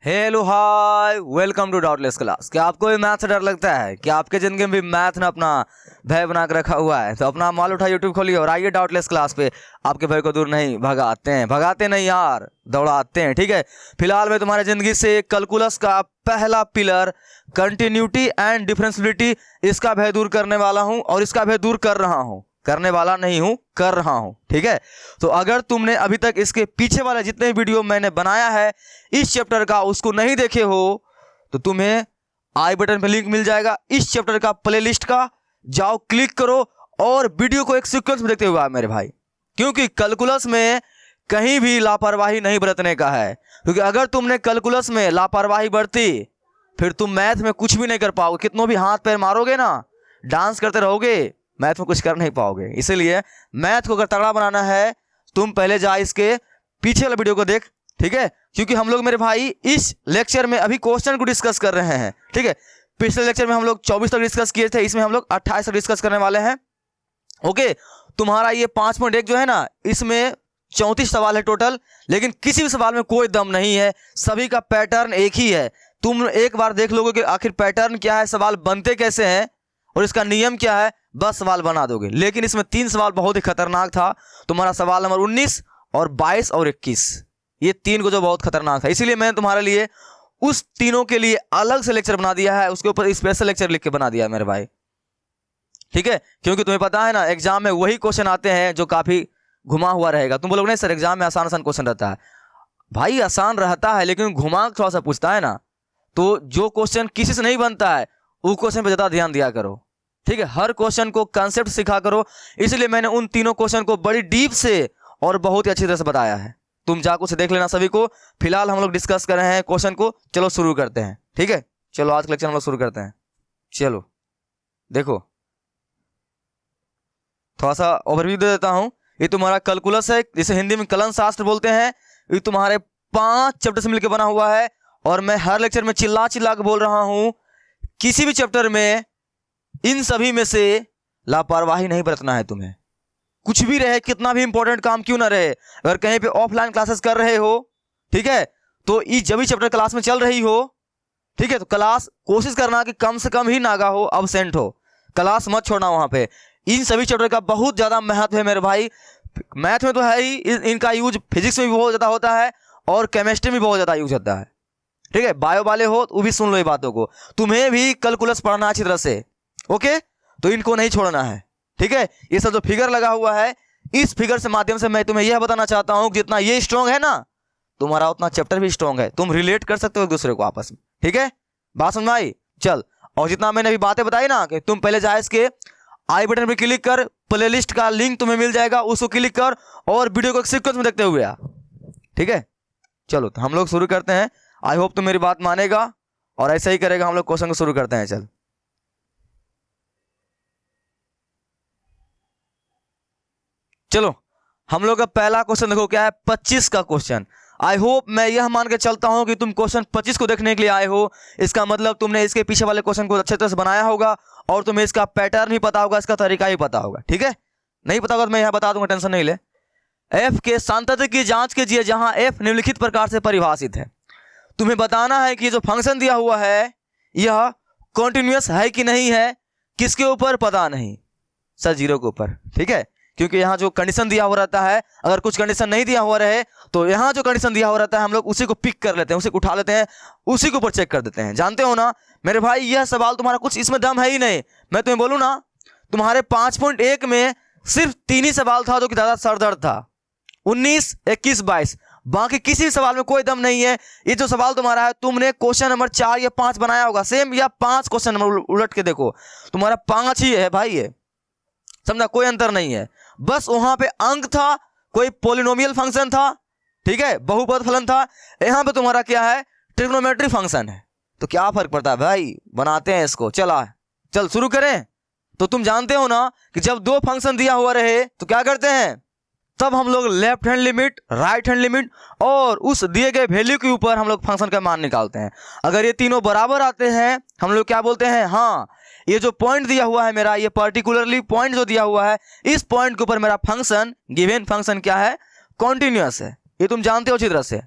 Hello hi, welcome to doubtless class. क्या आपको भी मैथ से डर लगता है? क्या आपके जिंदगी में भी मैथ ने अपना भय बना के रखा हुआ है? तो अपना माल उठा यूट्यूब खोलिए और आइए डाउटलेस क्लास पे। आपके भय को दूर नहीं भगाते नहीं यार, दौड़ाते हैं। ठीक है, फिलहाल मैं तुम्हारी जिंदगी से कैलकुलस का पहला पिलर कंटिन्यूटी एंड डिफरेंशियबिलिटी, इसका भय दूर करने वाला हूँ और इसका भय दूर कर रहा हूँ। करने वाला नहीं हूँ, कर रहा हूँ। ठीक है, तो अगर तुमने अभी तक इसके पीछे वाले जितने वीडियो मैंने बनाया है इस चैप्टर का उसको नहीं देखे हो तो तुम्हें आई बटन पे लिंक मिल जाएगा इस चैप्टर का प्लेलिस्ट का। जाओ क्लिक करो और वीडियो को एक सीक्वेंस में देखते हुए मेरे भाई, क्योंकि कैलकुलस में कहीं भी लापरवाही नहीं बरतने का है। क्योंकि अगर तुमने कैलकुलस में लापरवाही बरती फिर तुम मैथ में कुछ भी नहीं कर पाओगे। कितनों भी हाथ पैर मारोगे ना, डांस करते रहोगे, मैथ में कुछ कर नहीं पाओगे। इसीलिए मैथ को अगर तगड़ा बनाना है तुम पहले जा इसके पीछे वाला वीडियो को देख। ठीक है, क्योंकि हम लोग मेरे भाई इस लेक्चर में अभी क्वेश्चन को डिस्कस कर रहे हैं। ठीक है, पिछले लेक्चर में हम लोग 24 तक डिस्कस किए थे, इसमें हम लोग 28 तक डिस्कस करने वाले हैं। ओके, तुम्हारा ये 5.1 जो है ना, इसमें 34 सवाल है टोटल, लेकिन किसी भी सवाल में कोई दम नहीं है, सभी का पैटर्न एक ही है। तुम एक बार देख लोगे कि आखिर पैटर्न क्या है, सवाल बनते कैसे हैं और इसका नियम क्या है, बस सवाल बना दोगे। लेकिन इसमें 3 सवाल बहुत ही खतरनाक था। तुम्हारा सवाल नंबर 19 और 22 और 21, ये 3 को जो बहुत खतरनाक था। इसीलिए मैंने तुम्हारे लिए उस तीनों के लिए अलग से लेक्चर बना दिया है, उसके ऊपर स्पेशल लेक्चर लिख के बना दिया है मेरे भाई। ठीक है, क्योंकि तुम्हें पता है ना एग्जाम में वही क्वेश्चन आते हैं जो काफी घुमा हुआ रहेगा। तुम बोलोगे नहीं सर एग्जाम में आसान आसान क्वेश्चन रहता है। भाई आसान रहता है लेकिन घुमा थोड़ा सा पूछता है ना, तो जो क्वेश्चन किसी से नहीं बनता है उस क्वेश्चन पर ज्यादा ध्यान दिया करो। ठीक है, हर क्वेश्चन को कंसेप्ट सिखा करो। इसलिए मैंने उन तीनों क्वेश्चन को बड़ी डीप से और बहुत ही अच्छी तरह से बताया है। तुम जाकर उसे देख लेना सभी को। फिलहाल हम लोग डिस्कस कर रहे हैं क्वेश्चन को, चलो शुरू करते हैं। ठीक है, चलो आज का लेक्चर हम लोग शुरू करते हैं। चलो देखो, थोड़ा सा ओवरव्यू दे देता हूं। ये तुम्हारा कैलकुलस है, जिसे हिंदी में कलन शास्त्र बोलते हैं। ये तुम्हारे 5 चैप्टर से मिलकर बना हुआ है और मैं हर लेक्चर में चिल्ला चिल्ला के बोल रहा हूं, किसी भी चैप्टर में इन सभी में से लापरवाही नहीं बरतना है तुम्हें। कुछ भी रहे, कितना भी इंपॉर्टेंट काम क्यों ना रहे, अगर कहीं पे ऑफलाइन क्लासेस कर रहे हो, ठीक है, तो जब भी चैप्टर क्लास में चल रही हो, ठीक है, तो क्लास कोशिश करना कि कम से कम ही नागा हो, अब्सेंट हो, क्लास मत छोड़ना वहां पे। इन सभी चैप्टर का बहुत ज्यादा महत्व है मेरे भाई। मैथ में तो है ही, इनका यूज फिजिक्स में भी बहुत ज्यादा होता है और केमिस्ट्री में बहुत ज्यादा यूज होता है। ठीक है, बायो वाले हो वो भी सुन लो ये बातों को। तुम्हें भी कैलकुलस पढ़ना अच्छी तरह से। ओके, तो इनको नहीं छोड़ना है। ठीक है, ये सब जो फिगर लगा हुआ है, इस फिगर से माध्यम से मैं तुम्हें यह बताना चाहता हूं जितना ये स्ट्रांग है ना तुम्हारा उतना चैप्टर भी स्ट्रांग है। तुम रिलेट कर सकते हो एक दूसरे को आपस में। ठीक है, बात समझ में आई? चल, और जितना मैंने अभी बातें बताई ना कि तुम पहले जाए इसके आई बटन पर क्लिक कर, प्लेलिस्ट का लिंक तुम्हें मिल जाएगा, उसको क्लिक कर और वीडियो को एक सीक्वेंस में देखते हुए आ। ठीक है, चलो तो हम लोग शुरू करते हैं। आई होप तुम मेरी बात मानेगा और ऐसा ही करेगा। हम लोग क्वेश्चन को शुरू करते हैं। चल चलो, हम लोग का पहला क्वेश्चन देखो क्या है, 25 का क्वेश्चन। आई होप, मैं यह मान के चलता हूं कि तुम क्वेश्चन 25 को देखने के लिए आए हो। इसका मतलब तुमने इसके पीछे वाले क्वेश्चन को अच्छे तरह से बनाया होगा और तुम्हें इसका पैटर्न भी पता होगा, इसका तरीका ही पता होगा। ठीक है, नहीं पता होगा तो मैं यहां बता दूंगा, टेंशन नहीं ले। एफ के सांतत्य की जांच कीजिए जहां एफ निम्नलिखित प्रकार से परिभाषित है। तुम्हें बताना है कि जो फंक्शन दिया हुआ है यह कॉन्टिन्यूअस है कि नहीं है। किसके ऊपर? पता नहीं सर, 0 के ऊपर। ठीक है, क्योंकि यहाँ जो कंडीशन दिया हुआ रहता है, अगर कुछ कंडीशन नहीं दिया हुआ रहे तो यहाँ जो कंडीशन दिया हुआ रहता है हम लोग उसी को पिक कर लेते हैं, उसी को उठा लेते हैं, उसी के ऊपर चेक कर देते हैं। जानते हो ना मेरे भाई, यह सवाल तुम्हारा कुछ इसमें दम है ही नहीं। मैं तुम्हें बोलूँ ना, तुम्हारे 5.1 में सिर्फ 3 ही सवाल था जो कि ज्यादा सरदर्द था, 19, 21, 22। बाकी किसी भी सवाल में कोई दम नहीं है। ये जो सवाल तुम्हारा है, तुमने क्वेश्चन नंबर 4 या 5 बनाया होगा सेम, या 5 क्वेश्चन नंबर उलट के देखो, तुम्हारा 5 ही है भाई। ये समझा, कोई अंतर नहीं है। बस वहां पे अंक था, कोई पोलिनोमियल फंक्शन था, ठीक है, बहुपद फलन था। यहां पे तुम्हारा क्या है, ट्रिग्नोमेट्री फंक्शन है। तो क्या फर्क पड़ता है भाई, बनाते हैं इसको। चल शुरू करें। तो तुम जानते हो ना कि जब 2 फंक्शन दिया हुआ रहे तो क्या करते हैं, तब हम लोग left hand limit, right hand limit और उस दिए गए वैल्यू के ऊपर हम लोग फंक्शन का मान निकालते हैं। अगर ये तीनों बराबर आते हैं हम लोग क्या बोलते हैं, हाँ ये जो पॉइंट दिया हुआ है मेरा, ये पर्टिकुलरली पॉइंट जो दिया हुआ है, इस पॉइंट के ऊपर मेरा फंक्शन, गिवन फंक्शन क्या है, कॉन्टिन्यूअस है। ये तुम जानते हो अच्छी तरह से।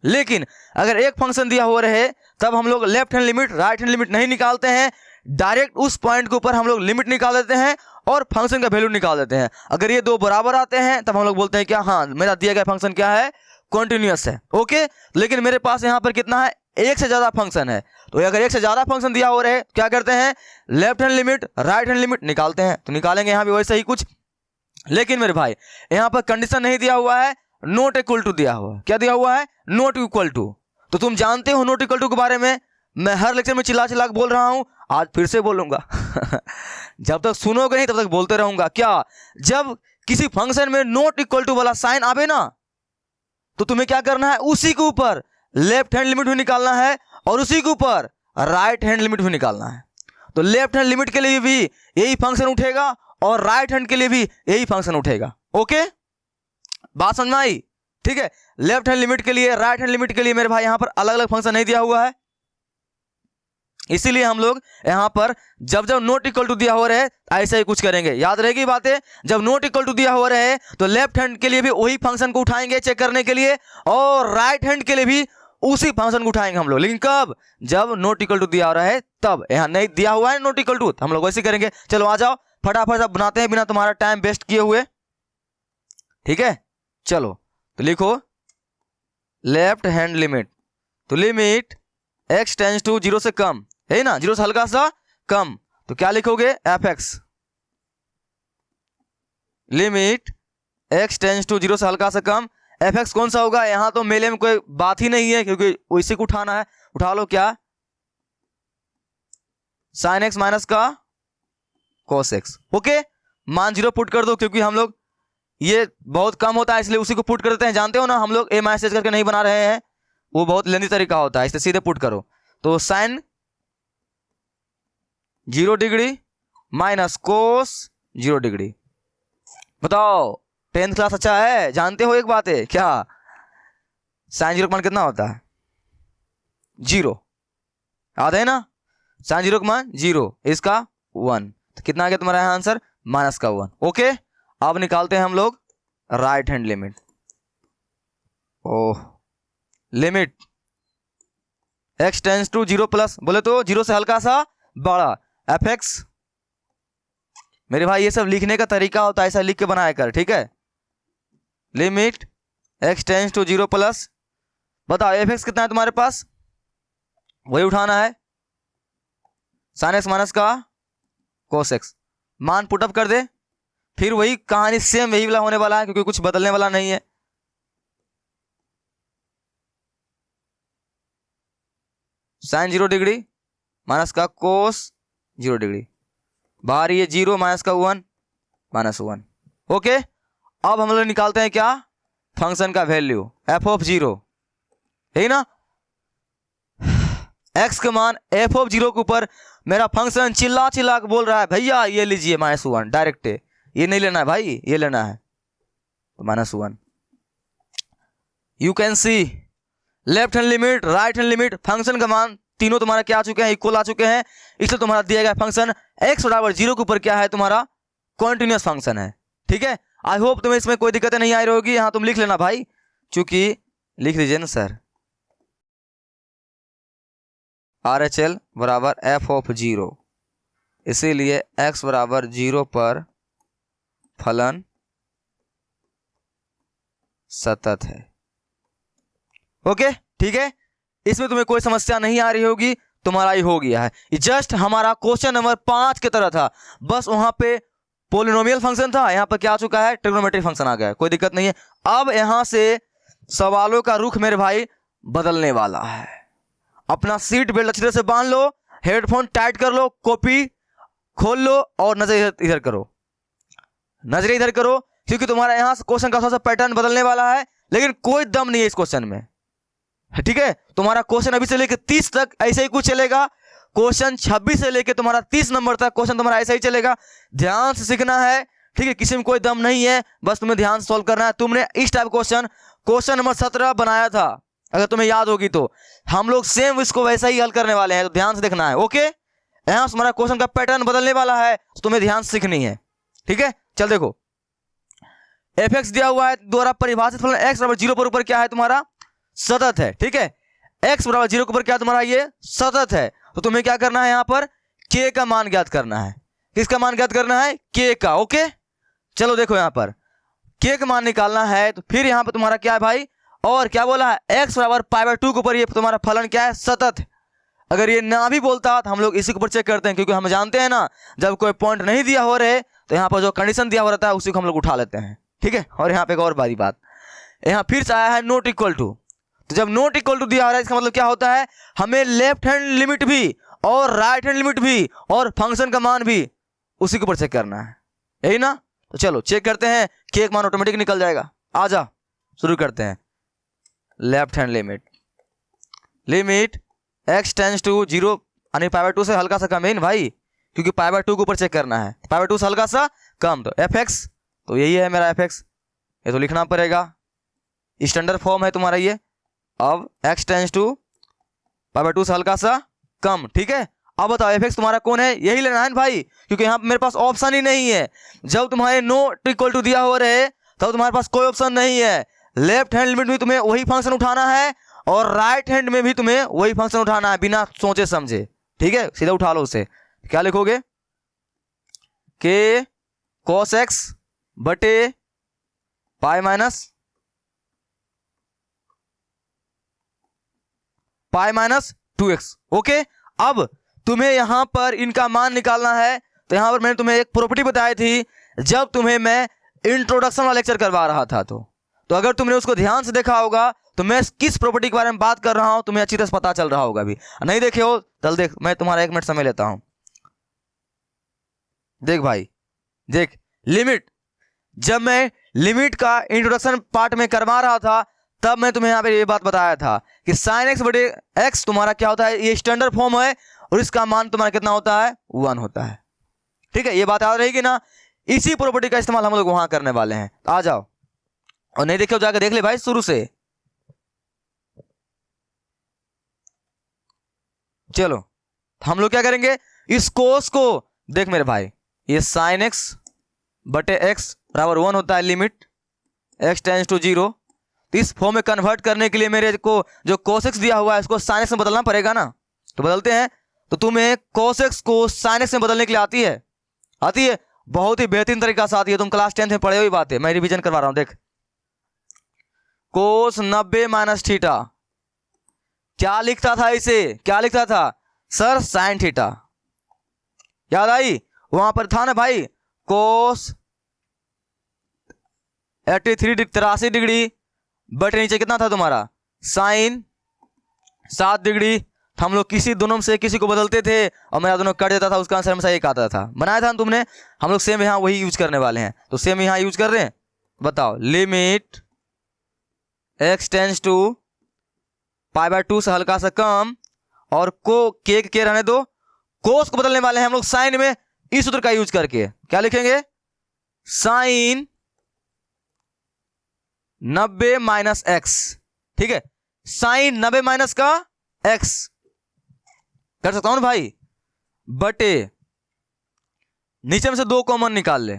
लेकिन अगर एक फंक्शन दिया हुआ रहे तब हम लोग left hand limit right hand limit नहीं निकालते हैं, डायरेक्ट उस पॉइंट के ऊपर हम लोग लिमिट निकाल देते हैं और फंक्शन का वैल्यू निकाल देते हैं। अगर ये दो बराबर आते हैं तब हम लोग बोलते हैं क्या, हाँ मेरा दिया गया फंक्शन क्या है, कॉन्टिन्यूअस है। ओके, लेकिन मेरे पास यहाँ पर कितना है, एक से ज्यादा फंक्शन है। तो अगर एक से ज्यादा फंक्शन दिया हुआ रहे क्या करते हैं, left hand limit right hand limit निकालते हैं। तो निकालेंगे यहाँ भी वैसे ही कुछ, लेकिन मेरे भाई यहाँ पर कंडीशन नहीं दिया हुआ है, नॉट इक्वल टू दिया हुआ है। क्या दिया हुआ है, नॉट इक्वल टू। तो तुम जानते हो नॉट इक्वल टू के बारे में, मैं हर लेक्चर में चिल्ला चिल्ला बोल रहा हूं, आज फिर से बोलूंगा जब तक सुनोगे नहीं तब तक बोलते रहूंगा। क्या, जब किसी फंक्शन में नॉट इक्वल टू वाला साइन आवे ना, तो तुम्हें क्या करना है, उसी के ऊपर लेफ्ट हैंड लिमिट भी निकालना है और उसी के ऊपर राइट हैंड लिमिट भी निकालना है। तो लेफ्ट हैंड लिमिट के लिए भी यही फंक्शन उठेगा और राइट हैंड के लिए भी यही फंक्शन उठेगा। ओके, बात समझ में आई? ठीक है, लेफ्ट हैंड लिमिट के लिए राइट हैंड लिमिट के लिए मेरे भाई यहां पर अलग अलग फंक्शन नहीं दिया हुआ है, इसीलिए हम लोग यहां पर जब जब नॉट इक्वल टू दिया हुआ रहे ऐसे ही कुछ करेंगे। याद रहेगी बातें, जब नॉट इक्वल टू दिया हुआ रहे तो लेफ्ट हैंड के लिए भी वही फंक्शन को उठाएंगे चेक करने के लिए, और राइट हैंड के लिए भी उसी फंक्शन को उठाएंगे हम लोग। लेकिन कब, जब नॉट इक्वल टू दिया हो रहा है तब। यहाँ नहीं दिया हुआ है नॉट इक्वल टू, हम लोग वैसे करेंगे। चलो आ जाओ फटाफट सब बनाते हैं बिना तुम्हारा टाइम वेस्ट किए हुए। ठीक है, चलो तो लिखो लेफ्ट हैंड लिमिट, तो लिमिट x टेंड्स टू 0 से कम है ना, 0 से हल्का सा कम, तो क्या लिखोगे, F x. Limit x tends to 0 से हल्का सा कम, एफ एक्स कौन सा होगा, यहां तो मेले में कोई बात ही नहीं है क्योंकि उसी को उठाना है। उठा लो क्या, साइन एक्स माइनस का कॉस एक्स। ओके, मान 0 पुट कर दो क्योंकि हम लोग ये बहुत कम होता है इसलिए उसी को पुट कर देते हैं। जानते हो ना, हम लोग ए मैसेज करके नहीं बना रहे हैं, वो बहुत लेंदी तरीका होता है, इसलिए सीधे पुट करो। तो sine 0 degree minus cos 0 degree. बताओ 10th क्लास अच्छा है, जानते हो एक बात है क्या, साइन 0 का मान कितना होता है, 0, याद है ना, साइन 0 का मान 0, इसका 1, तो कितना आ गया तुम्हारा यहाँ आंसर, माइनस का 1। ओके, अब निकालते हैं हम लोग right hand limit. Oh, limit x tends to 0 plus, बोले तो 0 से हल्का सा बड़ा, एफ एक्स। मेरे भाई ये सब लिखने का तरीका होता है, ऐसा लिख के बनाया कर, ठीक है। Limit x tends to 0 plus, बताओ एफ एक्स कितना है तुम्हारे पास, वही उठाना है, साइन एक्स माइनस का कोस एक्स। मान पुटअप कर दे, फिर वही कहानी सेम वही वाला होने वाला है क्योंकि कुछ बदलने वाला नहीं है। साइन 0 डिग्री माइनस का कोस 0 डिग्री, बाहर ये 0 माइनस का 1 माइनस 1। ओके, अब हम लोग निकालते हैं क्या, फंक्शन का वैल्यू एफ ऑफ 0, है ना। x के मान एफ ऑफ 0 के ऊपर मेरा फंक्शन चिल्ला चिल्ला के बोल रहा है, भैया ये लीजिए -1 डायरेक्ट, ये नहीं लेना है भाई, ये लेना है, तो -1। You can see left hand limit right hand limit, function का मान तीनों तुम्हारा क्या आ चुके हैं, इक्वल आ चुके हैं, इसलिए तुम्हारा दिया गया फंक्शन x बराबर 0 के ऊपर क्या है, तुम्हारा कॉन्टिन्यूअस फंक्शन है। ठीक है, आई होप तुम्हें इसमें कोई दिक्कतें नहीं आ रही होगी। यहाँ तुम लिख लेना भाई, चूंकि लिख लीजिए ना सर, RHL बराबर f ऑफ 0, इसीलिए x बराबर 0 पर फलन सतत है। ओके, ठीक है, इसमें तुम्हें कोई समस्या नहीं आ रही होगी, तुम्हारा ही हो गया है। जस्ट हमारा क्वेश्चन नंबर 5 की तरह था, बस वहां पे पोलिनोमियल फंक्शन था, यहाँ पर क्या आ चुका है, ट्रिग्नोमेट्रिक फंक्शन आ गया है, कोई दिक्कत नहीं है। अब यहां से सवालों का रुख मेरे भाई बदलने वाला है। अपना सीट बेल्ट अच्छी तरह से बांध लो, हेडफोन टाइट कर लो, कॉपी खोल लो और नजर इधर करो, नजर इधर करो, क्योंकि तुम्हारा यहां से क्वेश्चन का थोड़ा सा पैटर्न बदलने वाला है, लेकिन कोई दम नहीं है इस क्वेश्चन में। ठीक है, तुम्हारा क्वेश्चन अभी से लेकर 30 तक ऐसे ही कुछ चलेगा, क्वेश्चन 26 से लेकर तुम्हारा 30 नंबर तक क्वेश्चन तुम्हारा ऐसा ही चलेगा। ध्यान से सीखना है, ठीक है, किसी में कोई दम नहीं है, बस तुम्हें ध्यान से सॉल्व करना है। तुमने इस टाइप क्वेश्चन नंबर 17 बनाया था, अगर तुम्हें याद होगी तो, हम लोग सेम इसको वैसा ही हल करने वाले हैं, तो ध्यान से देखना है। ओके, यहां तुम्हारा क्वेश्चन का पैटर्न बदलने वाला है, तो तुम्हें ध्यान से सीखनी है। ठीक है, चल देखो, एफ एक्स दिया हुआ है द्वारा परिभाषित फलन x बराबर 0 पर ऊपर क्या है तुम्हारा, सतत है, ठीक है। x बराबर 0 के ऊपर क्या तुम्हारा ये सतत है, तो तुम्हें क्या करना है यहाँ पर k का मान ज्ञात करना है। किसका मान ज्ञात करना है? k का। ओके, चलो देखो यहाँ पर k का मान निकालना है, तो फिर यहाँ पर तुम्हारा क्या है भाई, और क्या बोला है, x बराबर π/2 के ऊपर ये तुम्हारा फलन क्या है, सतत है। अगर ये ना भी बोलता तो हम लोग इसी के ऊपर चेक करते हैं, क्योंकि हम जानते हैं ना जब कोई पॉइंट नहीं दिया हो रहे तो यहाँ पर जो कंडीशन दिया हो रहता है उसी को हम लोग उठा लेते हैं, ठीक है। और यहाँ पे एक और बड़ी बात, यहाँ फिर से आया है नॉट इक्वल टू। तो जब नॉट इक्वल टू दिया हो रहा है इसका मतलब क्या होता है, हमें लेफ्ट हैंड लिमिट भी और राइट हैंड लिमिट भी और फंक्शन का मान भी उसी के ऊपर चेक करना है, यही ना। तो चलो चेक करते हैं कि एक मान ऑटोमेटिक निकल जाएगा। आ जा शुरू करते हैं। Left hand limit x tends to 0 यानी π/2 से हल्का सा कम है भाई, क्योंकि π/2 के ऊपर चेक करना है, π/2 से हल्का सा कम, तो fx, तो यही है मेरा fx, ये तो लिखना पड़ेगा, स्टैंडर्ड फॉर्म है तुम्हारा ये। अब x टेंस टू π/2 से हल्का सा कम, ठीक है। अब बताओ fx तुम्हारा कौन है, यही लेना है भाई, क्योंकि यहाँ मेरे पास ऑप्शन ही नहीं है। जब तुम्हारे नॉट इक्वल टू दिया हो रहे तब तुम्हारे पास कोई ऑप्शन नहीं है। लेफ्ट हैंड लिमिट में तुम्हें वही फंक्शन उठाना है और राइट हैंड में भी तुम्हें वही फंक्शन उठाना है, बिना सोचे समझे, ठीक है। सीधा उठा लो उसे। क्या लिखोगे, k cos x बटे पाई माइनस 2x। ओके, अब तुम्हें यहां पर इनका मान निकालना है। तो यहां पर मैंने तुम्हें एक प्रॉपर्टी बताई थी जब तुम्हें मैं इंट्रोडक्शन वाला लेक्चर करवा रहा था, तो अगर तुमने उसको ध्यान से देखा होगा तो मैं किस प्रॉपर्टी के बारे में बात कर रहा हूं तुम्हें अच्छी तरह से पता चल रहा होगा। भी नहीं देखे हो चल देख, मैं तुम्हारा 1 मिनट समय लेता हूं। देख भाई, देख लिमिट, जब मैं लिमिट का इंट्रोडक्शन पार्ट में करवा रहा था तब मैं तुम्हें यहाँ पे ये बात बताया था कि sin x बटे x तुम्हारा क्या होता है, ये स्टैंडर्ड फॉर्म है और इसका मान तुम्हारा कितना होता है, 1 होता है, ठीक है। ये बात याद रहेगी ना। इसी प्रॉपर्टी का इस्तेमाल हम लोग वहां करने वाले हैं। आ जाओ, और नहीं देखे हो जाकर देख ले भाई शुरू से। चलो हम लोग क्या करेंगे, इस कोस को देख मेरे भाई, ये sin x बटे x बराबर 1 होता है लिमिट x टेंस टू 0। तो इस फॉर्म में कन्वर्ट करने के लिए मेरे को जो cos x दिया हुआ है इसको sin x में बदलना पड़ेगा ना, तो बदलते हैं। तो तुम्हें cos x को sin x में बदलने के लिए आती है? आती है, बहुत ही बेहतरीन तरीका से आती है। तुम क्लास 10th में पढ़े हुई बात है, मैं रिवीजन करवा रहा हूं। देख कोस 90 माइनस थीटा, क्या लिखता था इसे, क्या लिखता था सर, साइन थीटा। याद आई, वहां पर था ना भाई कोस 83 डिग्री बटे नीचे कितना था तुम्हारा साइन 7 डिग्री। हम लोग किसी दोनों में से किसी को बदलते थे और मेरा दोनों कट देता था, उसका आंसर हमेशा एक आता था। बनाया था ना तुमने, हम लोग सेम यहाँ वही यूज करने वाले हैं। तो सेम यहाँ यूज कर रहे हैं। बताओ लिमिट x टेंस टू π/2 से हल्का सा कम और को के रहने दो, कोस को बदलने वाले हैं हम लोग साइन में, इस सूत्र का यूज करके क्या लिखेंगे, साइन 90 माइनस एक्स, ठीक है। साइन 90 माइनस का x कर सकता हूं ना भाई, बटे नीचे में से 2 कॉमन निकाल ले,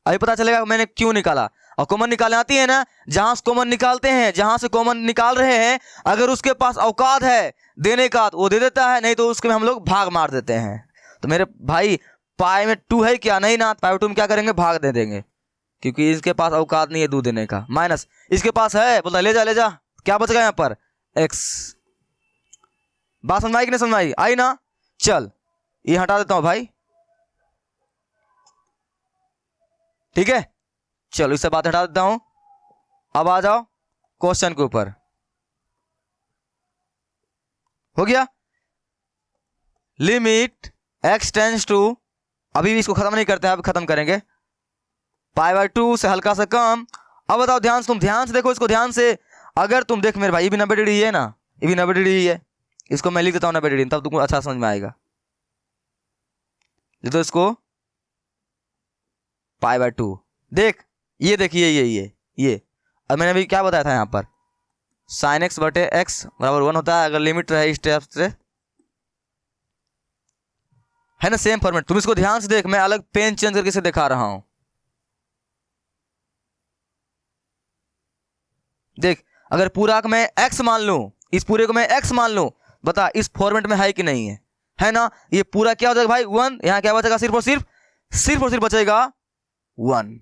अभी पता चलेगा मैंने क्यों निकाला। और कॉमन निकालने आती है ना, जहां से कॉमन निकालते हैं, जहां से कॉमन निकाल रहे हैं, अगर उसके पास औकात है देने का तो वो दे देता है, नहीं तो उसके में हम लोग भाग मार देते हैं। तो मेरे भाई पाई में 2 है क्या, नहीं ना, पाई 2 में क्या करेंगे, भाग दे देंगे, क्योंकि इसके पास औकात नहीं है 2 देने का। माइनस इसके पास है, बोलता ले जा ले जा, क्या बच गया यहाँ पर x। बात समझ आई कि नहीं समझ आई, आई ना। चल ये हटा देता हूं भाई, ठीक है। चलो इससे बात हटा देता हूं। अब आ जाओ क्वेश्चन के ऊपर, हो गया। लिमिट x टेंस टू, अभी भी इसको खत्म नहीं करते हैं, अब खत्म करेंगे, π/2 से हल्का सा कम। अब बताओ ध्यान से, तुम ध्यान से देखो इसको, ध्यान से। अगर तुम देख मेरे भाई, ये भी 90 डिग्री है ना, ये भी 90 डिग्री है, इसको मैं लिख देता हूं 90 डिग्री, तब तुमको अच्छा समझ में आएगा। लिख दो इसको π/2। देख ये देखिए ये अब मैंने अभी क्या बताया था यहाँ पर, साइन x बटे x बराबर 1 होता है अगर लिमिट रहे इस टाइप से, है ना, सेम फॉर्मेट। तुम इसको ध्यान से देख, मैं अलग पेन चेंज करके इसे दिखा रहा हूं। देख अगर पूरा को मैं x मान लूं, इस पूरे को मैं x मान लूं, बता इस फॉर्मेट में है कि नहीं है, है ना। ये पूरा क्या हो जाएगा भाई 1, यहाँ क्या बचेगा सिर्फ और सिर्फ बचेगा 1,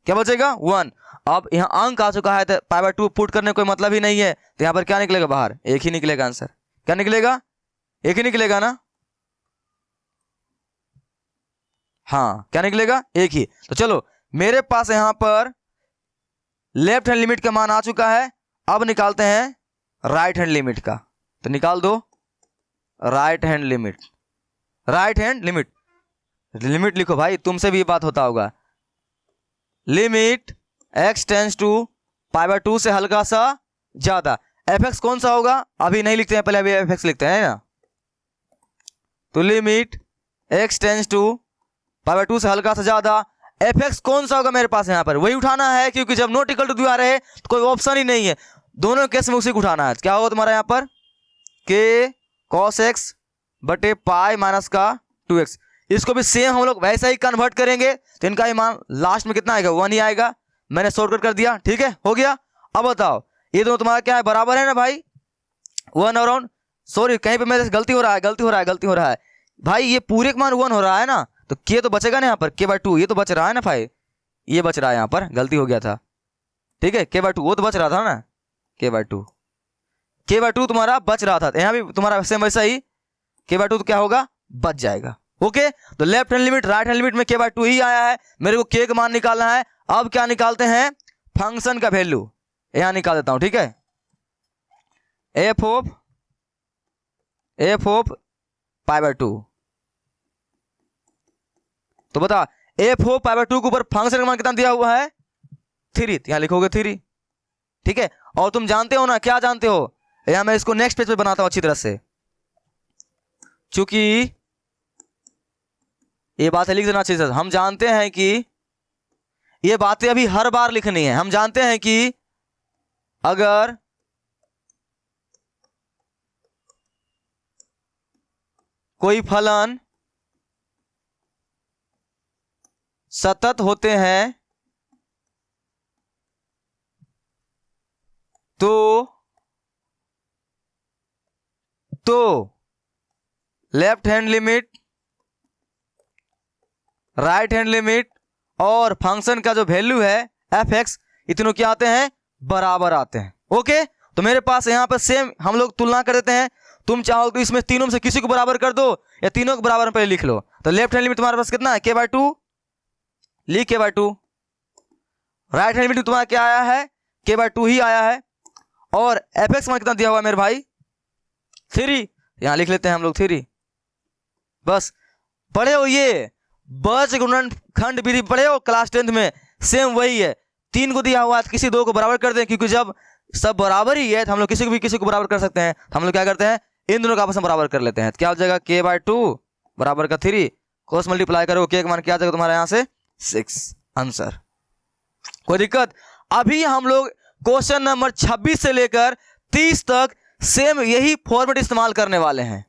क्या बचेगा 1। अब यहाँ अंक आ चुका है तो π/2 पुट करने कोई मतलब ही नहीं है, तो यहाँ पर क्या निकलेगा बाहर, एक ही निकलेगा आंसर। क्या निकलेगा, एक ही निकलेगा ना, हाँ क्या निकलेगा, एक ही। तो चलो मेरे पास यहाँ पर लेफ्ट हैंड लिमिट का मान आ चुका है, अब निकालते हैं राइट हैंड लिमिट का। तो निकाल दो right hand limit, right hand limit, limit लिखो भाई, तुमसे भी ये बात होता होगा। लिमिट x टेंस टू π/2 से हल्का सा ज्यादा, fx कौन सा होगा अभी नहीं लिखते हैं, पहले अभी fx लिखते हैं ना। तो लिमिट x टेंस टू π/2 से हल्का सा ज्यादा, fx कौन सा होगा मेरे पास यहाँ पर, वही उठाना है, क्योंकि जब नॉट इक्वल टू दिया रहे तो कोई ऑप्शन ही नहीं है, दोनों केस में उसी को उठाना है। क्या होगा तुम्हारा यहाँ पर k cos x बटे पाई माइनस का 2x, इसको भी सेम हम लोग वैसा ही कन्वर्ट करेंगे, तो इनका ही मान लास्ट में कितना आएगा 1 ही आएगा। मैंने शॉर्टकट कर दिया, ठीक है, हो गया। अब बताओ ये दोनों तुम्हारा क्या है, बराबर है ना भाई, 1 और सॉरी कहीं पे मेरे से गलती हो रहा है भाई, ये पूरे का मान 1 हो रहा है ना, तो k तो बचेगा ना यहाँ पर k/2, ये तो बच रहा है ना भाई, ये बच रहा है यहाँ पर, गलती हो गया था, ठीक है, k/2 वो तो बच रहा था ना, k/2 तुम्हारा बच रहा था, यहाँ भी तुम्हारा सेम वैसा ही k/2 तो क्या होगा, बच जाएगा। ओके, तो left hand limit right hand limit में k/2 ही आया है, मेरे को k का मान निकालना है। अब क्या निकालते हैं, फंक्शन का वैल्यू यहां निकाल देता हूं, ठीक है, f ऑफ π/2। तो बता f ऑफ π/2 के ऊपर फंक्शन का मान कितना दिया हुआ है 3, यहां लिखोगे 3, ठीक है। और तुम जानते हो ना, क्या जानते हो, यहां मैं इसको नेक्स्ट पेज पे बनाता हूं अच्छी तरह से, चूंकि ये बातें लिख देना चाहिए। हम जानते हैं कि ये बातें अभी हर बार लिखनी है। हम जानते हैं कि अगर कोई फलन सतत होते हैं तो left hand limit right hand limit और फंक्शन का जो वैल्यू है f(x) इतनों क्या आते हैं, बराबर आते हैं। ओके, तो मेरे पास यहाँ पर सेम हम लोग तुलना कर देते हैं। तुम चाहो तो इसमें तीनों में से किसी को बराबर कर दो या तीनों को बराबर पहले लिख लो। तो लेफ्ट हैंड लिमिट तुम्हारे पास कितना है k/2, लिख k/2। राइट हैंड लिमिट तुम्हारा क्या आया है k/2 ही आया है, और f(x) मान कितना दिया हुआ है मेरे भाई 3, यहां लिख लेते हैं हम लोग 3। बस पढ़े हो, ये बस गुणनखंड विधि पढ़े हो क्लास 10th में, सेम वही है। 3 को दिया हुआ है, किसी 2 को बराबर कर दें, क्योंकि जब सब बराबर ही है तो हम लोग किसी को बराबर कर सकते हैं। तो हम लोग क्या करते हैं, इन दोनों का आपस में बराबर कर लेते हैं। तो क्या हो जाएगा k/2 बराबर का 3, क्रॉस मल्टीप्लाई करो, k का मान क्या आ जाएगा तुम्हारे यहाँ से 6, आंसर। कोई दिक्कत। अभी हम लोग क्वेश्चन नंबर 26 से लेकर 30 तक सेम यही फॉर्मेट इस्तेमाल करने वाले हैं।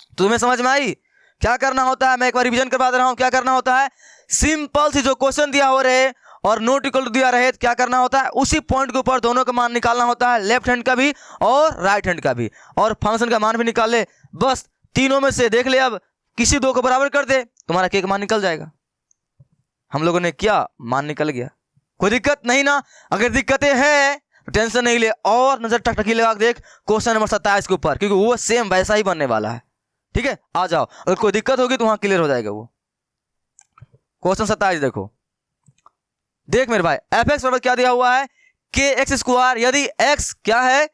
तो तुम्हें समझ में आई क्या करना होता है, मैं एक बार रिवीजन करवा दे रहा हूं। क्या करना होता है, सिंपल सी जो क्वेश्चन दिया हो रहे और नॉट इक्वल टू दिया रहे, क्या करना होता है, उसी पॉइंट के ऊपर दोनों का मान निकालना होता है, लेफ्ट हैंड का भी और राइट हैंड का भी, और फंक्शन का मान भी निकाल ले। बस तीनों में से देख ले, अब किसी 2 को बराबर कर दे, तुम्हारा k का मान निकल जाएगा। हम लोगों ने क्या मान निकल गया, कोई दिक्कत नहीं ना। अगर दिक्कतें हैं तो टेंशन नहीं ले, और नजर टकटकी लगा देख क्वेश्चन नंबर 27 के ऊपर, क्योंकि वो सेम वैसा ही बनने वाला है। ठीक है, आ जाओ, अगर कोई दिक्कत होगी तो वहां क्लियर हो जाएगा वो। क्वेश्चन 27 देखो, देख मेरे भाई, f(x) बराबर क्या दिया हुआ है kx²। यदि x क्या है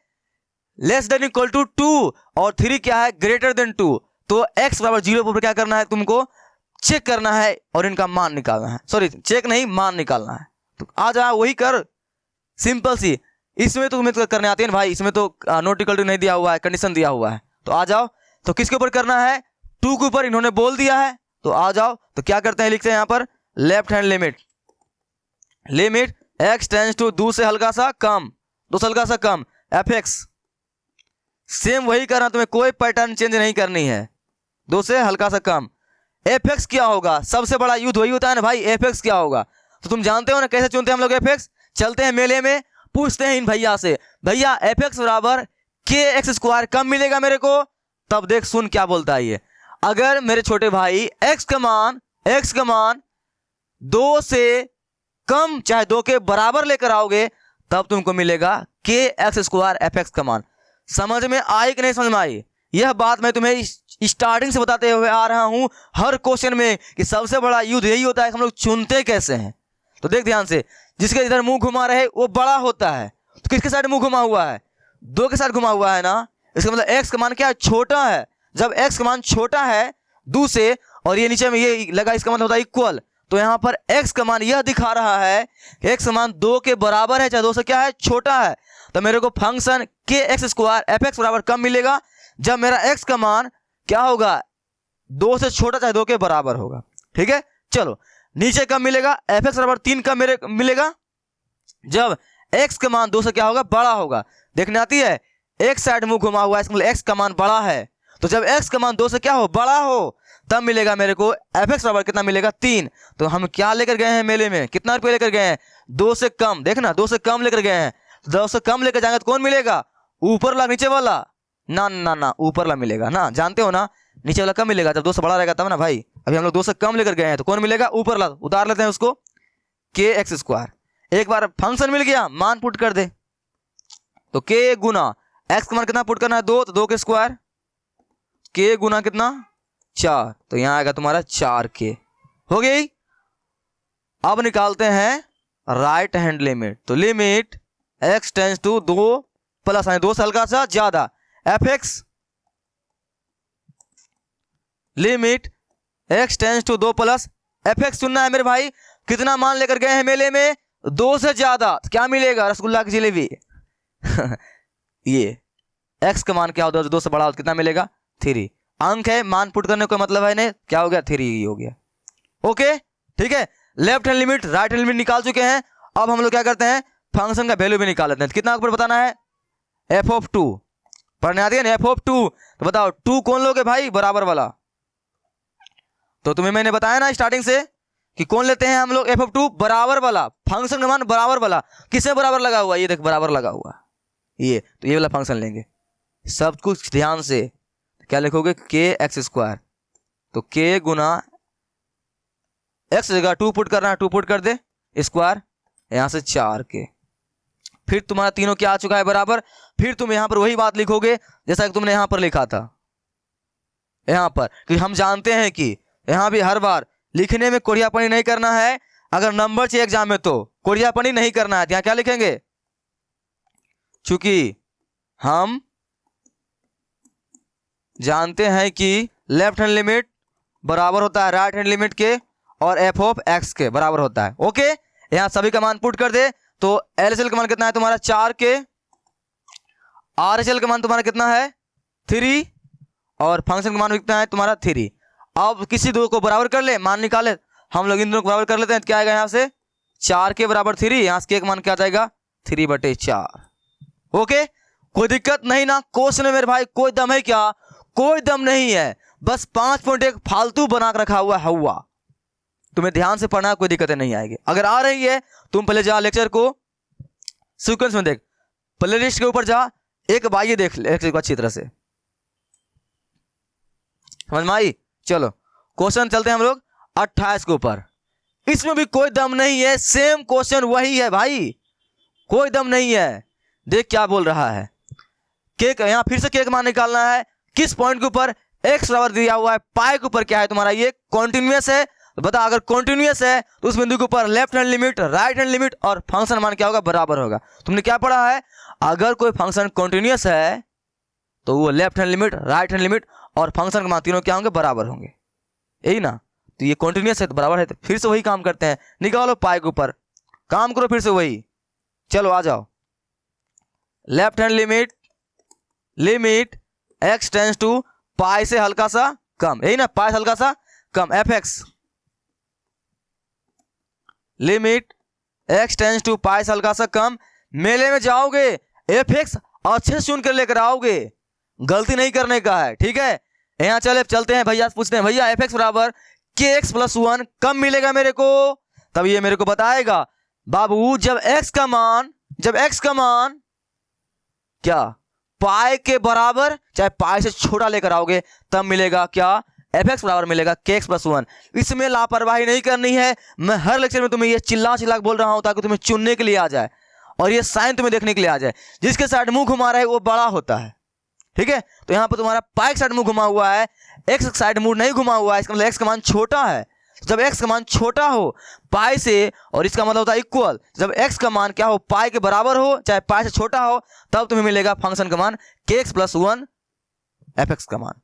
लेस देन इक्वल टू 2 और 3 क्या है ग्रेटर देन 2, तो x बराबर 0 पर क्या करना है, तुमको चेक करना है और इनका मान निकालना है। सॉरी, चेक नहीं, मान निकालना है। तो आ जा, वही कर, सिंपल सी। इसमें तो तुम्हें तो करने आती है ना भाई, इसमें तो नॉट इक्वल टू नहीं दिया हुआ है, कंडीशन दिया हुआ है। तो आ जाओ, तो किसके ऊपर करना है, 2 के ऊपर इन्होंने बोल दिया है। तो आ जाओ, तो क्या करते हैं, लिखते हैं यहाँ पर left hand limit x tends to 2 से हल्का सा कम, 2 से हल्का सा कम f(x). सेम वही करना, तुम्हें कोई पैटर्न चेंज नहीं करनी है, 2 से हल्का सा कम। f(x) क्या होगा, सबसे बड़ा युद्ध वही होता है ना भाई, f(x) क्या होगा। तो तुम जानते हो ना कैसे चुनते हैं हम लोग f(x), चलते हैं मेले में, पूछते हैं इन भैया से, भैया एफ एक्स बराबर के एक्स स्क्वायर कब मिलेगा मेरे को? तब देख सुन क्या बोलता है ये, अगर मेरे छोटे भाई x का मान 2 से कम चाहे 2 के बराबर लेकर आओगे तब तुमको मिलेगा के एक्स स्क्वायर एफ एक्स का मान। समझ में आई कि नहीं समझ में आई? यह बात मैं तुम्हें स्टार्टिंग से बताते हुए आ रहा हूं हर क्वेश्चन में कि सबसे बड़ा युद्ध यही होता है कि हम लोग चुनते कैसे हैं। तो देख ध्यान से, जिसके इधर मुंह घुमा रहे वो बड़ा होता है, तो किसके साइड मुंह घुमा हुआ है? 2 के साथ घुमा हुआ है ना, इसका मतलब x का मान क्या है? छोटा है। जब x का मान छोटा है 2 से और ये नीचे में ये लगा, इसका मतलब होता है इक्वल, तो यहाँ पर x का मान यह दिखा रहा है x का मान 2 के बराबर है, चाहे 2 से क्या है? छोटा है। तो मेरे को फंक्शन के एक्स स्क्वायर एफ एक्स बराबर कब मिलेगा? जब मेरा x का मान क्या होगा? 2 से छोटा चाहे 2 के बराबर होगा। ठीक है, चलो नीचे कब मिलेगा? एफ एक्स बराबर 3 कब मिलेगा? जब x का मान 2 से क्या होगा? बड़ा होगा। देखने आती है, एक साइड मुंह घुमा हुआ है, इसका मतलब x का मान बड़ा है, तो जब x का मान 2 से क्या हो? बड़ा हो, तब मिलेगा मेरे को एफ एक्स बराबर कितना मिलेगा? 3। तो हम क्या लेकर गए हैं मेले में? कितना रुपये लेकर गए हैं? 2 से कम। देखना 2 से कम लेकर गए हैं, 2 से कम लेकर जाएंगे तो कौन मिलेगा? ऊपर वाला नीचे वाला? ना ना ना, ऊपर वाला मिलेगा ना, जानते हो ना, नीचे वाला कम मिलेगा जब 2 से बड़ा रहेगा तब ना भाई। अभी हम लोग 2 से कम लेकर गए हैं तो कौन मिलेगा? ऊपर वाला। उतार लेते हैं उसको, के एक्स स्क्वायर। एक बार फंक्शन मिल गया, मान पुट कर दे, तो के गुना एक्स का मान कितना पुट करना है? 2, तो 2 के स्क्वायर, के गुना कितना? 4, तो यहां आएगा तुम्हारा 4 के। हो गई। अब निकालते हैं राइट हैंड लिमिट, तो limit x tends to 2 plus 2 से हल्का सा ज्यादा F x, limit x tends to 2 plus F X चुनना है मेरे भाई। कितना मान लेकर गए हैं मेले में? 2 से ज्यादा, तो क्या मिलेगा? रसगुल्ला की जलेबी। ये x का मान क्या होता है? 2 से बड़ा हो तो कितना मिलेगा? 3। अंक है, मान पुट करने का मतलब है नहीं, क्या हो गया? 3 हो गया। ओके, ठीक है। Left hand limit right hand limit निकाल चुके हैं। अब हम लोग क्या करते हैं? फंक्शन का वैल्यू भी निकाल लेते हैं। कितना ऊपर बताना है? एफ ऑफ 2 पढ़ने आती है ना, एफ ऑफ 2। तो बताओ 2 कौन लोगे भाई? बराबर वाला। तो तुम्हें मैंने बताया ना स्टार्टिंग से कि कौन लेते हैं हम लोग? एफ ऑफ 2 बराबर वाला। फंक्शन का मान बराबर वाला। किससे बराबर लगा हुआ? ये देख बराबर लगा हुआ ये, तो ये वाला फंक्शन लेंगे। सब कुछ ध्यान से, क्या लिखोगे? के एक्स स्क्वायर, तो के गुना एक्स जगह 2 पुट करना है, 2 पुट कर दे स्क्वायर, यहां से 4 के। फिर तुम्हारा तीनों क्या आ चुका है? बराबर। फिर तुम यहां पर वही बात लिखोगे जैसा कि तुमने यहां पर लिखा था यहां पर, कि हम जानते हैं कि यहां भी हर बार लिखने में कोरियापनी नहीं करना है। अगर नंबर चाहिए एग्जाम में तो कोरियापनी नहीं करना है। यहां क्या लिखेंगे? चूंकि हम जानते हैं कि लेफ्ट हैंड लिमिट बराबर होता है राइट हैंड लिमिट के और एफ ऑफ एक्स के बराबर होता है। ओके, यहां सभी का मान पुट कर दे, तो एलएचएल का मान कितना है तुम्हारा? 4 के, आरएचएल का मान तुम्हारा कितना है? 3, और फंक्शन का मान कितना है तुम्हारा? 3। अब किसी दो को बराबर कर ले, मान निकाले हम लोग, इन दोनों को बराबर कर लेते हैं। क्या आएगा यहाँ से? 4 के बराबर 3, यहां से एक मान क्या जाएगा? 3/4। ओके, कोई दिक्कत नहीं ना? क्वेश्चन में मेरे भाई कोई दम है क्या? कोई दम नहीं है, बस 5.1 फालतू बना कर रखा हुआ है हुआ। तुम्हें ध्यान से पढ़ना, कोई दिक्कतें नहीं आएगी। अगर आ रही है तुम पहले जा लेक्चर को सीक्वेंस में देख, प्ले लिस्ट के ऊपर जा, एक बार ये देख लेक्चर को अच्छी तरह से, समझ में आई? चलो क्वेश्चन चलते हैं हम लोग 28 के ऊपर। इसमें भी कोई दम नहीं है, सेम क्वेश्चन वही है भाई, कोई दम नहीं है। देख क्या बोल रहा है, केक यहां फिर से केक मान निकालना है। किस पॉइंट के ऊपर? एक्स बराबर दिया हुआ है, पाई के ऊपर क्या है तुम्हारा? ये कॉन्टिन्यूअस है। तो बता, अगर कॉन्टिन्यूअस है तो उस बिंदु के ऊपर left hand limit right hand limit और फंक्शन मान क्या होगा? बराबर होगा। तुमने क्या पढ़ा है? अगर कोई फंक्शन कॉन्टिन्यूअस है तो वो left hand limit right hand limit और फंक्शन के मान तीनों क्या होंगे? बराबर होंगे, यही ना? तो ये कॉन्टिन्यूअस है तो बराबर है, तो फिर से वही काम करते हैं, निकालो पाई के ऊपर, काम करो फिर से वही। चलो आ जाओ, left hand limit, limit x tends to pi से हल्का सा कम, यही ना? पाई से हल्का सा कम f x, limit x tends to pi से हल्का सा कम। मेले में जाओगे एफ एक्स अच्छे से चुन कर लेकर आओगे, गलती नहीं करने का है, ठीक है? यहां चलते हैं भैया से पूछते हैं, भैया एफ एक्स बराबर के एक्स प्लस 1 कब मिलेगा मेरे को? तब ये मेरे को बताएगा बाबू, जब x का मान जब x का मान क्या पाई के बराबर चाहे पाई से छोटा लेकर आओगे तब मिलेगा क्या, fx बराबर मिलेगा kx प्लस 1। इसमें लापरवाही नहीं करनी है, मैं हर लेक्चर में तुम्हें ये चिल्ला चिल्ला बोल रहा हूं ताकि तुम्हें चुनने के लिए आ जाए और ये साइन तुम्हें देखने के लिए आ जाए। जिसके साइड मुंह घुमा रहा है वो बड़ा होता है, ठीक है। तो यहाँ पर तुम्हारा पाई साइड मुंह घुमा हुआ है, एक्स साइड मुंह नहीं घुमा हुआ है, इसका मतलब एक्स का मान छोटा है। जब एक्स का मान छोटा हो पाई से, और इसका मतलब होता है इक्वल, जब एक्स का मान क्या हो पाई के बराबर हो चाहे पाई से छोटा हो, तब तुम्हें मिलेगा फंक्शन का मान kx प्लस 1 fx का मान।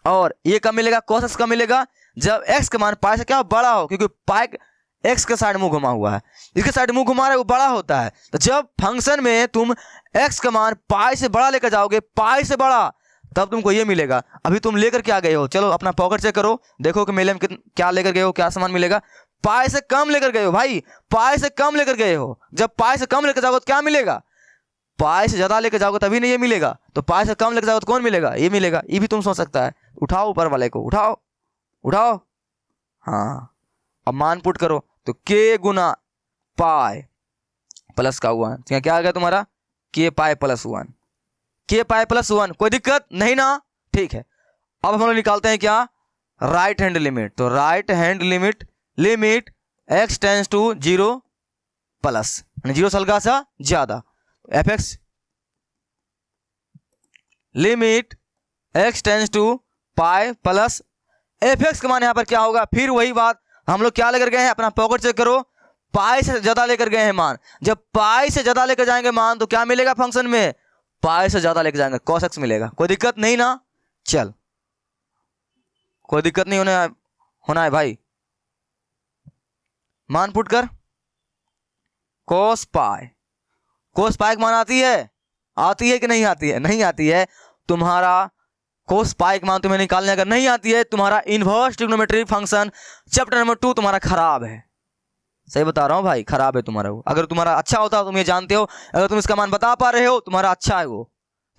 और ये कब मिलेगा, cos x कब मिलेगा, जब x का मान पाई से क्या बड़ा हो, क्योंकि पाई x के साइड मुंह घुमा हुआ है, इसके साइड मुंह घुमा रहा है वो बड़ा होता है। तो जब फंक्शन में तुम x का मान पाई से बड़ा लेकर जाओगे, पाई से बड़ा, तब तुमको ये मिलेगा। अभी तुम लेकर क्या गए हो, चलो अपना पॉकेट चेक करो, देखो कि मेले में क्या लेकर गए हो, क्या सामान मिलेगा। पाई से कम लेकर गए हो भाई, पाई से कम लेकर गए हो। जब पाई से कम लेकर जाओगे तो क्या मिलेगा, पाई से ज्यादा लेकर जाओगे तभी नहीं ये मिलेगा। तो पाई से कम लेकर जाओगे तो कौन मिलेगा, ये मिलेगा। ये भी तुम सोच सकता है। उठाओ ऊपर वाले को, उठाओ उठाओ, हाँ। अब मान पुट करो तो k गुना पाई प्लस का 1, क्या आ गया तुम्हारा k pi plus 1, k pi plus 1। कोई दिक्कत नहीं ना, ठीक है। अब हम लोग निकालते हैं क्या, राइट हैंड लिमिट। तो right hand limit x tends to 0 plus, 0 से हल्का सा ज्यादा, fx limit x tends to pi plus fx का मान यहाँ पर क्या होगा, फिर वही बात, हम लोग क्या लेकर गए हैं, अपना पॉकेट चेक करो, पाई से ज्यादा लेकर गए हैं मान। जब पाई से ज्यादा लेकर जाएंगे मान तो क्या मिलेगा फंक्शन में, पाई से ज्यादा लेकर जाएंगे cos x मिलेगा। कोई दिक्कत नहीं ना, चल कोई दिक्कत नहीं होना है भाई। मान पुट कर, cos पाई की मान आती है कि नहीं आती है, नहीं आती है। तुम्हारा cos पाई का मान तुम्हें निकालने अगर नहीं आती है, तुम्हारा inverse trigonometric function chapter number 2 तुम्हारा खराब है। सही बता रहा हूँ भाई, खराब है तुम्हारा वो। अगर तुम्हारा अच्छा होता तुम ये जानते हो, अगर तुम इसका मान बता पा रहे हो तुम्हारा अच्छा है वो,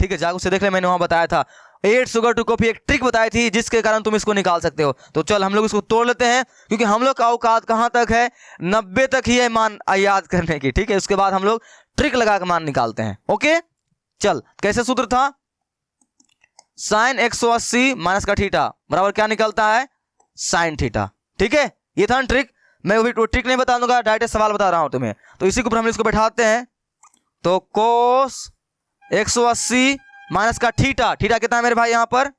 ठीक है। जाकर उसे देख ले, मैंने वहां बताया था 8 शुगर टू कॉफी, एक ट्रिक बताई थी जिसके कारण तुम इसको निकाल सकते हो। तो चल हम लोग इसको तोड़ लेते हैं, क्योंकि हम लोग का औकात कहां तक है, 90 तक ही है मान याद करने की, ठीक है। उसके बाद हम लोग ट्रिक लगा कर मान निकालते हैं। ओके चल, कैसे सूत्र था, साइन 180 माइनस का थीटा बराबर क्या निकलता है, साइन थीटा, ठीक है। ये था ट्रिक, मैं अभी ट्रिक नहीं बता दूंगा, डायरेक्ट सवाल बता रहा हूं तुम्हें। तो इसी के ऊपर हम इसको बैठाते हैं। तो कोस 180 माइनस का थीटा, थीटा कितना है मेरे भाई यहाँ पर,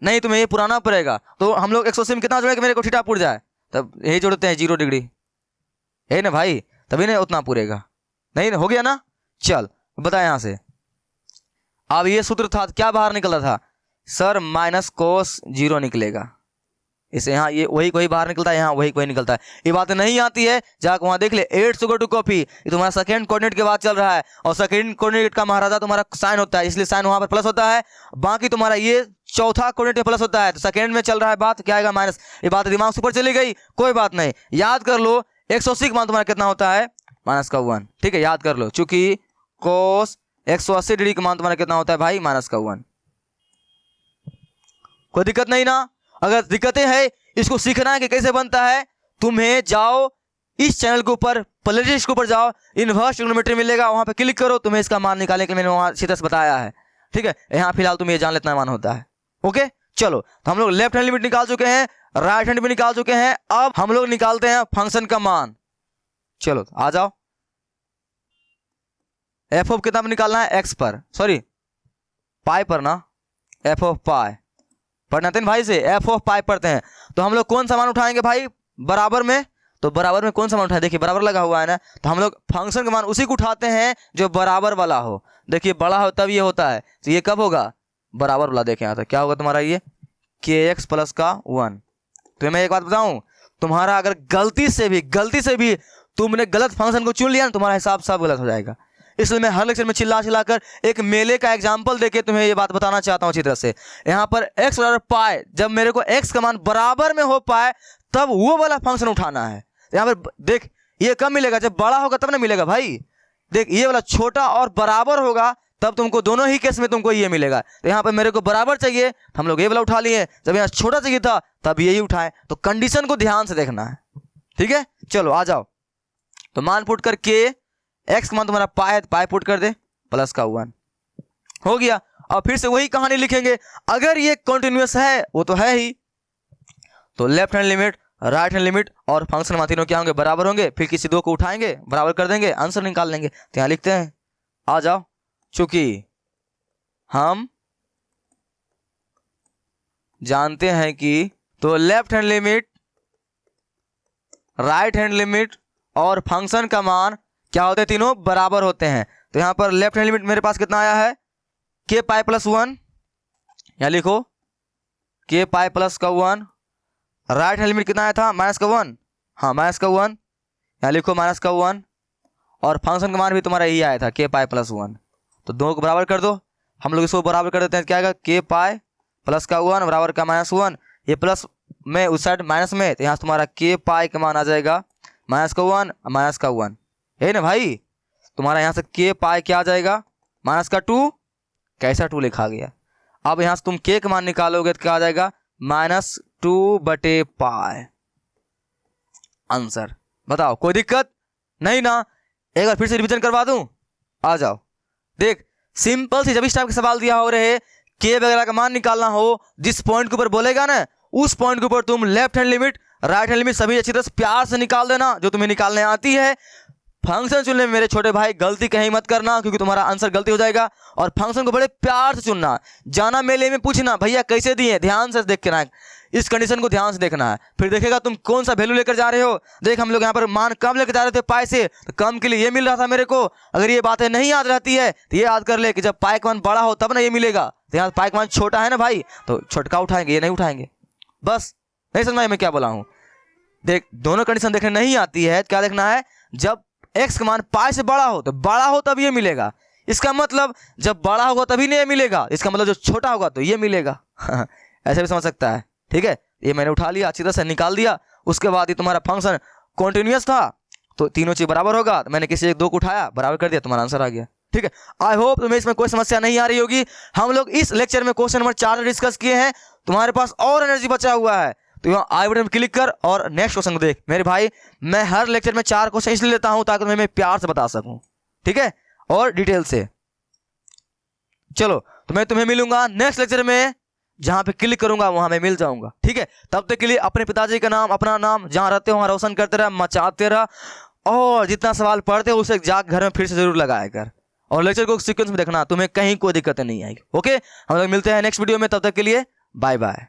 नहीं तुम्हें ये पुराना पड़ेगा। तो हम लोग 180 में कितना जोड़े कि मेरे को थीटा पुर जाए, तब यही जोड़ते हैं 0 डिग्री, है ना भाई, तभी नहीं उतना पूरेगा, नहीं हो गया ना। चल बता यहां से, अब ये सूत्र था, क्या बाहर निकला था सर, माइनस कोस 0 निकलेगा। इसे यहाँ ये वही बाहर निकलता है, यहाँ वही निकलता है। ये बात नहीं आती है, जाकर वहां देख ले। 8 शुगर टू कॉफी, ये तुम्हारा सेकंड कोऑर्डिनेट के बाद चल रहा है, और सेकंड कोऑर्डिनेट का महाराजा तुम्हारा साइन होता है, इसलिए साइन वहां पर प्लस होता है। बाकी तुम्हारा ये चौथा कोऑर्डिनेट प्लस होता है, तो सेकंड में चल रहा है बात, क्या आएगा माइनस। ये बात दिमाग से ऊपर चली गई, कोई बात नहीं, याद कर लो। 180 का मान तुम्हारा कितना होता है, माइनस का 1, ठीक है, याद कर लो। चूंकि कोस 180 डिग्री का मान तुम्हारा कितना होता है भाई, माइनस का 1। कोई दिक्कत नहीं ना। अगर दिक्कतें है, इसको सीखना है कि कैसे बनता है, तुम्हें जाओ इस चैनल के ऊपर, प्लेलिस्ट के ऊपर जाओ, इनवर्स ट्रिग्नोमेट्री मिलेगा, वहां पे क्लिक करो, तुम्हें इसका मान निकालने के लिए मैंने वहां सीधा से बताया है, ठीक है। यहाँ फिलहाल तुम ये जान लेतना मान होता है। ओके चलो, तो हम लोग लेफ्ट हैंड लिमिट निकाल चुके हैं, राइट हैंड भी निकाल चुके हैं। अब हम लोग निकालते हैं फंक्शन का मान। चलो आ जाओ, एफ ऑफ कितना निकालना है, एक्स पर, सॉरी पाई पर ना, एफ ऑफ पाई पढ़ना थे भाई से, एफ ऑफ पाई पढ़ते हैं। तो हम लोग कौन सा मान उठाएंगे भाई, बराबर में। तो बराबर में कौन सा मान उठाए, देखिए बराबर लगा हुआ है ना, तो हम लोग फंक्शन का मान उसी को उठाते हैं जो बराबर वाला हो। देखिए बड़ा हो तब ये होता है, तो ये कब होगा, बराबर वाला। देखें यहाँ तक क्या होगा तुम्हारा, ये kx प्लस का 1। तो मैं एक बात बताऊं, तुम्हारा अगर गलती से भी तुमने गलत फंक्शन को चुन लिया ना, तुम्हारा हिसाब सब गलत हो जाएगा। इसलिए मैं हर लेक्चर में चिल्ला कर एक मेले का एग्जांपल देके तुम्हें ये बात बताना चाहता हूं अच्छी तरह से। यहाँ पर x बराबर पाई, जब मेरे को x का मान बराबर में हो पाए तब वो वाला फंक्शन उठाना है। यहाँ पर देख, ये कब मिलेगा, जब बड़ा होगा तब ना मिलेगा भाई। देख ये वाला छोटा और बराबर होगा तब तुमको दोनों ही केस में तुमको ये मिलेगा। तो यहाँ पर मेरे को बराबर चाहिए, तो हम लोग ये वाला उठा लिए। जब यहाँ छोटा चाहिए था तब यही उठाए। तो कंडीशन को ध्यान से देखना है, ठीक है। चलो आ जाओ, तो मान पुट कर के एक्स का मान तुम्हारा पाई है, पाई पुट कर दे प्लस का 1 हो गया। अब फिर से वही कहानी लिखेंगे, अगर ये कंटिन्यूअस है, वो तो है ही, तो left hand limit, right hand limit और फंक्शन मान तीनों क्या होंगे, बराबर होंगे। फिर किसी दो को उठाएंगे, बराबर कर देंगे, आंसर निकाल लेंगे। तो यहाँ लिखते हैं, आ जाओ, चूंकि हम जानते हैं कि तो left hand limit, right hand limit और फंक्शन का मान क्या होते हैं, तीनों बराबर होते हैं। तो यहां पर लेफ्ट हैंड लिमिट मेरे पास कितना आया है, के पाई प्लस 1, यहां लिखो के पाई प्लस का 1। राइट हैंड लिमिट कितना आया था, माइनस का 1, हाँ माइनस का 1, यहां लिखो माइनस का 1। और फंक्शन का मान भी तुम्हारा यही आया था, के पाई प्लस 1। तो दोनों को बराबर कर दो, हम लोग इसको बराबर कर देते हैं, क्या आएगा, के पाई प्लस का 1 बराबर का माइनस 1। ये प्लस में उस साइड माइनस में, तो यहाँ तुम्हारा के पाई का मान आ जाएगा माइनस का 1 माइनस का 1, यही ना भाई। तुम्हारा यहाँ से के पाई क्या आ जाएगा, माइनस का 2, कैसा 2 लिखा गया। अब यहाँ से तुम के का मान निकालोगे तो क्या आ जाएगा, -2/पाई। आंसर बताओ, कोई दिक्कत नहीं ना। एक बार फिर से रिवीजन करवा दूं, आ जाओ देख, सिंपल सी जब इस टाइप के सवाल दिया हो रहे, के वगैरह का मान निकालना हो, जिस पॉइंट के ऊपर बोलेगा ना, उस पॉइंट के ऊपर तुम left hand limit, right hand limit सभी अच्छी तरह से प्यार से निकाल देना, जो तुम्हें निकालने आती है। फंक्शन चुनने में मेरे छोटे भाई गलती कहीं मत करना, क्योंकि तुम्हारा आंसर गलती हो जाएगा। और फंक्शन को बड़े प्यार से चुनना, जाना मेले में पूछना भैया कैसे दिए, ध्यान से देख के ना, इस कंडीशन को ध्यान से देखना है। फिर देखेगा तुम कौन सा वैल्यू लेकर जा रहे हो। देख हम लोग यहाँ पर मान कम लेकर जा रहे थे पाई से, तो कम के लिए ये मिल रहा था मेरे को। अगर ये बातें नहीं याद रहती है तो ये याद कर ले कि जब पाई का मान बड़ा हो तब ना ये मिलेगा। तो यहाँ पाई का मान छोटा है ना भाई, तो छोटका उठाएंगे, ये नहीं उठाएंगे। बस नहीं समझ में मैं क्या बोला हूँ। देख दोनों कंडीशन देखने नहीं आती है, क्या देखना है, जब एक्स का मान पाई से बड़ा हो, तो बड़ा हो तब ये मिलेगा। इसका मतलब जब बड़ा होगा तभी नहीं ये मिलेगा, इसका मतलब जब छोटा होगा तो ये मिलेगा। ऐसे भी समझ सकता है, ठीक है। ये मैंने उठा लिया, अच्छी तरह से निकाल दिया। उसके बाद ये तुम्हारा फंक्शन कॉन्टिन्यूअस था, तो तीनों चीज बराबर होगा, तो मैंने किसी एक दो को उठाया, बराबर कर दिया, तुम्हारा आंसर आ गया, ठीक है। आई होप तुम्हें इसमें कोई समस्या नहीं आ रही होगी। हम लोग इस लेक्चर में क्वेश्चन नंबर 4 डिस्कस किए हैं। तुम्हारे पास और एनर्जी बचा हुआ है तो यहाँ आई बटन क्लिक कर और नेक्स्ट क्वेश्चन को देख। मेरे भाई मैं हर लेक्चर में 4 क्वेश्चन इसलिए लेता हूं ताकि मैं प्यार से बता सकूं, ठीक है, और डिटेल से। चलो तो मैं तुम्हें मिलूंगा नेक्स्ट लेक्चर में, जहां पे क्लिक करूंगा वहां मैं मिल जाऊंगा, ठीक है। तब तक के लिए अपने पिताजी का नाम, अपना नाम, जहां रहते हो वहां रोशन करते रह, मचाते रह, और जितना सवाल पढ़ते हो उसे जाग घर में फिर से जरूर लगाया कर, और लेक्चर को सीक्वेंस में देखना, तुम्हें कहीं कोई दिक्कत नहीं आएगी। ओके, हम लोग मिलते हैं नेक्स्ट वीडियो में, तब तक के लिए बाय बाय।